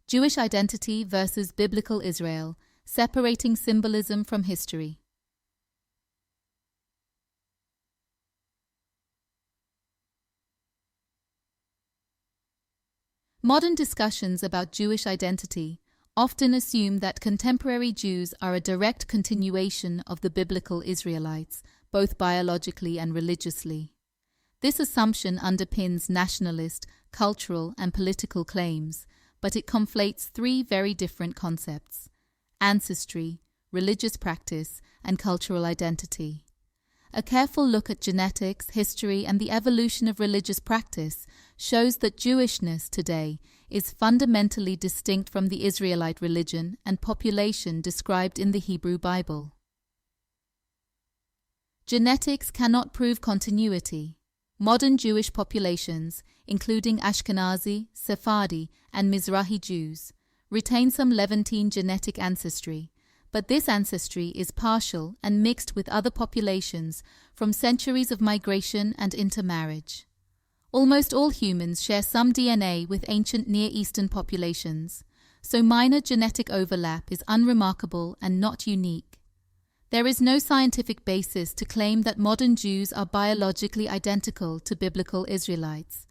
Jewish Identity versus Biblical Israel, Separating Symbolism from History. Modern discussions about Jewish identity often assume that contemporary Jews are a direct continuation of the biblical Israelites, both biologically and religiously. This assumption underpins nationalist, cultural, and political claims, but it conflates three very different concepts: ancestry, religious practice, and cultural identity. A careful look at genetics, history, and the evolution of religious practice shows that Jewishness today is fundamentally distinct from the Israelite religion and population described in the Hebrew Bible. Genetics cannot prove continuity. Modern Jewish populations, including Ashkenazi, Sephardi, and Mizrahi Jews, retain some Levantine genetic ancestry, but this ancestry is partial and mixed with other populations from centuries of migration and intermarriage. Almost all humans share some DNA with ancient Near Eastern populations, so minor genetic overlap is unremarkable and not unique. There is no scientific basis to claim that modern Jews are biologically identical to biblical Israelites.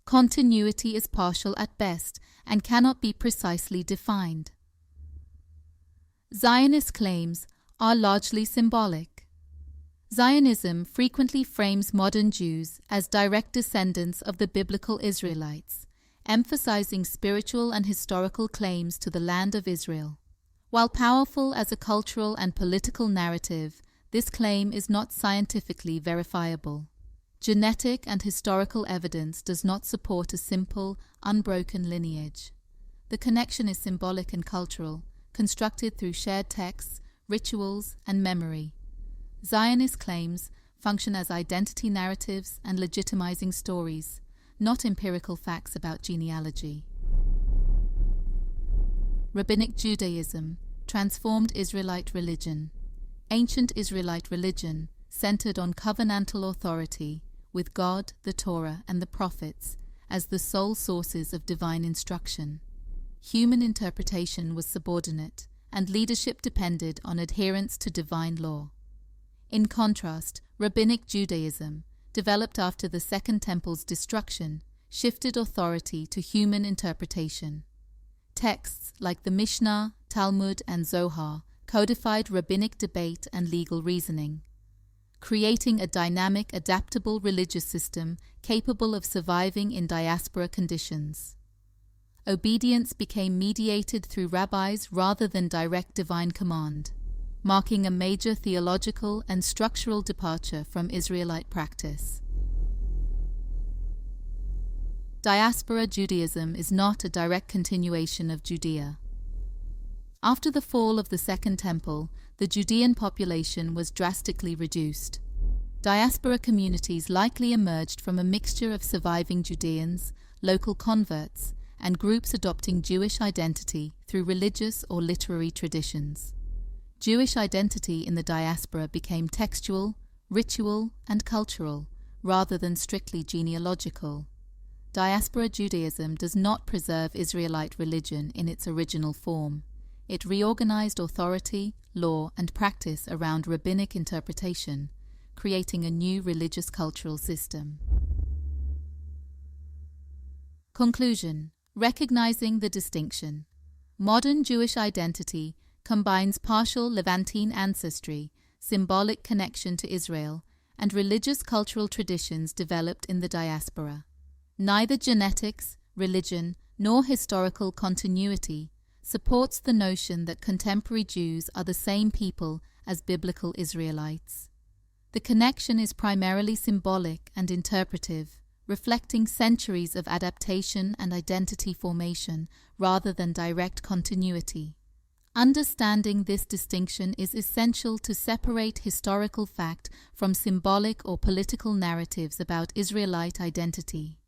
Continuity is partial at best and cannot be precisely defined. Zionist claims are largely symbolic. Zionism frequently frames modern Jews as direct descendants of the biblical Israelites, emphasizing spiritual and historical claims to the land of Israel. While powerful as a cultural and political narrative, this claim is not scientifically verifiable. Genetic and historical evidence does not support a simple, unbroken lineage. The connection is symbolic and cultural, constructed through shared texts, rituals, and memory. Zionist claims function as identity narratives and legitimizing stories, not empirical facts about genealogy. Rabbinic Judaism, transformed Israelite religion. Ancient Israelite religion centered on covenantal authority, with God, the Torah, and the prophets as the sole sources of divine instruction. Human interpretation was subordinate, and leadership depended on adherence to divine law. In contrast, Rabbinic Judaism, developed after the Second Temple's destruction, shifted authority to human interpretation. Texts like the Mishnah, Talmud, and Zohar codified rabbinic debate and legal reasoning, creating a dynamic, adaptable religious system capable of surviving in diaspora conditions. Obedience became mediated through rabbis rather than direct divine command, marking a major theological and structural departure from Israelite practice. Diaspora Judaism is not a direct continuation of Judea. After the fall of the Second Temple, the Judean population was drastically reduced. Diaspora communities likely emerged from a mixture of surviving Judeans, local converts, and groups adopting Jewish identity through religious or literary traditions. Jewish identity in the diaspora became textual, ritual, and cultural, rather than strictly genealogical. Diaspora Judaism does not preserve Israelite religion in its original form. It reorganized authority, law, and practice around rabbinic interpretation, creating a new religious cultural system. Conclusion: recognizing the distinction. Modern Jewish identity combines partial Levantine ancestry, symbolic connection to Israel, and religious cultural traditions developed in the diaspora. Neither genetics, religion, nor historical continuity supports the notion that contemporary Jews are the same people as biblical Israelites. The connection is primarily symbolic and interpretive, reflecting centuries of adaptation and identity formation rather than direct continuity. Understanding this distinction is essential to separate historical fact from symbolic or political narratives about Israelite identity.